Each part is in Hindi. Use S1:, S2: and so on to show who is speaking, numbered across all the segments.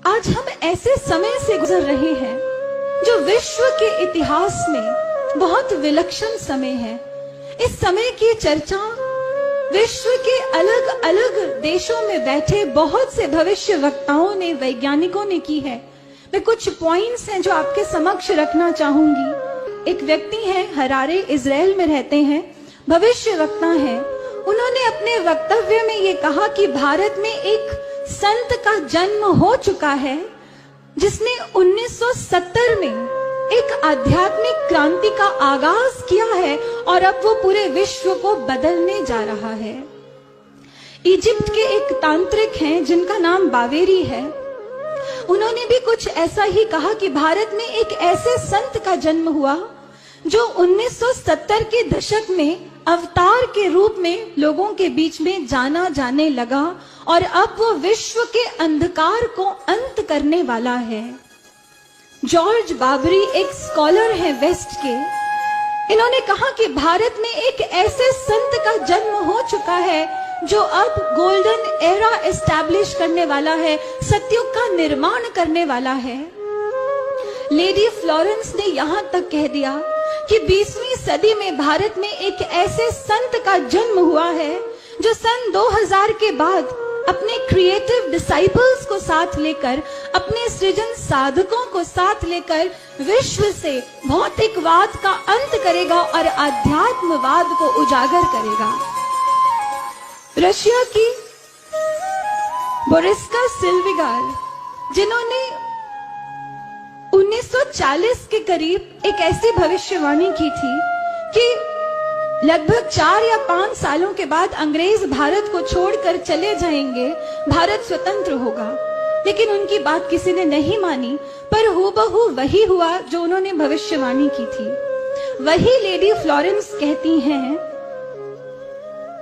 S1: आज हम ऐसे समय से गुजर रहे हैं जो विश्व के इतिहास में बहुत विलक्षण समय है। इस समय की चर्चा विश्व के अलग अलग देशों में बैठे बहुत से भविष्य वक्ताओं ने, वैज्ञानिकों ने की है। मैं कुछ पॉइंट्स हैं जो आपके समक्ष रखना चाहूंगी। एक व्यक्ति हैं, हरारे, इजराइल में रहते हैं, भविष्य वक्ता हैं। उन्होंने अपने वक्तव्य में ये कहा कि भारत में एक संत का जन्म हो चुका है जिसने 1970 में एक आध्यात्मिक क्रांति का आगाज किया है और अब वो पूरे विश्व को बदलने जा रहा है। इजिप्ट के एक तांत्रिक हैं जिनका नाम बावेरी है। उन्होंने भी कुछ ऐसा ही कहा कि भारत में एक ऐसे संत का जन्म हुआ जो 1970 के दशक में अवतार के रूप में लोगों के बीच में जाना जाने लगा और अब वो विश्व के अंधकार को अंत करने वाला है। जॉर्ज बाबरी एक स्कॉलर है वेस्ट के। इन्होंने कहा कि भारत में एक ऐसे संत का जन्म हो चुका है जो अब गोल्डन एरा एस्टैब्लिश करने वाला है, सतयुग का निर्माण करने वाला है। लेडी फ्लोरेंस ने यहां तक कह दिया कि 20वीं सदी में भारत में एक ऐसे संत का जन्म हुआ है जो सन 2000 के बाद अपने क्रिएटिव डिसाइपल्स को साथ लेकर, अपने सृजन साधकों को साथ लेकर विश्व से भौतिकवाद का अंत करेगा और आध्यात्मवाद को उजागर करेगा। रशिया की बोरिस्का सिल्विगार, जिन्होंने 1940 के करीब एक ऐसी भविष्यवाणी की थी कि लगभग 4 या 5 सालों के बाद अंग्रेज भारत को छोड़कर चले जाएंगे, भारत स्वतंत्र होगा। लेकिन उनकी बात किसी ने नहीं मानी, पर हूबहू वही हुआ जो उन्होंने भविष्यवाणी की थी। वही लेडी फ्लोरेंस कहती हैं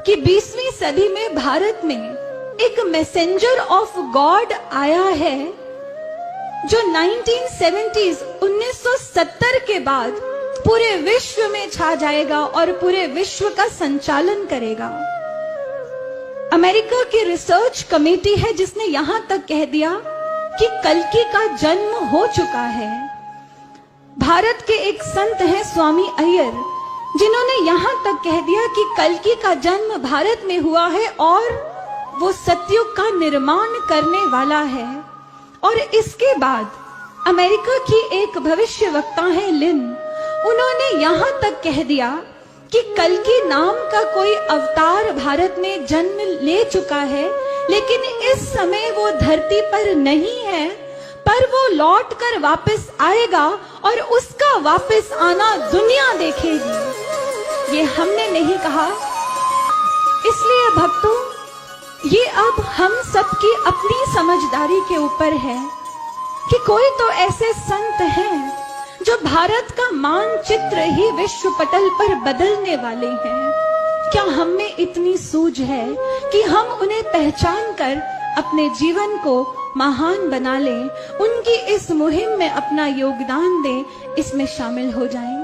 S1: कि 20वीं सदी में भारत में एक मैसेंजर ऑफ गॉड आया है जो 1970 के बाद पूरे विश्व में छा जाएगा और पूरे विश्व का संचालन करेगा। अमेरिका की रिसर्च कमेटी है जिसने यहां तक कह दिया कि कल्कि का जन्म हो चुका है। भारत के एक संत हैं स्वामी अय्यर, जिन्होंने यहां तक कह दिया कि कल्कि का जन्म भारत में हुआ है और वो सतयुग का निर्माण करने वाला है। और इसके बाद अमेरिका की एक भविष्य वक्ता है लिन, उन्होंने यहां तक कह दिया कि कल्कि नाम का कोई अवतार भारत में जन्म ले चुका है, लेकिन इस समय वो धरती पर नहीं है, पर वो लौट कर वापस आएगा और उसका वापस आना दुनिया देखेगी। ये हमने नहीं कहा। इसलिए भक्तों, ये अब हम सबकी अपनी समझदारी के ऊपर है कि कोई तो ऐसे संत हैं जो भारत का मानचित्र ही विश्व पटल पर बदलने वाले हैं। क्या हम में इतनी सूझ है कि हम उन्हें पहचान कर अपने जीवन को महान बना लें, उनकी इस मुहिम में अपना योगदान दें, इसमें शामिल हो जाएं?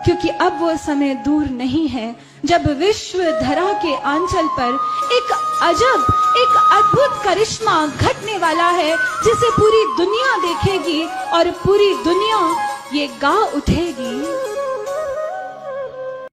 S1: क्योंकि अब वो समय दूर नहीं है जब विश्व धरा के आंचल पर एक अजब, एक अद्भुत करिश्मा घटने वाला है जिसे पूरी दुनिया देखेगी और पूरी दुनिया ये गा उठेगी।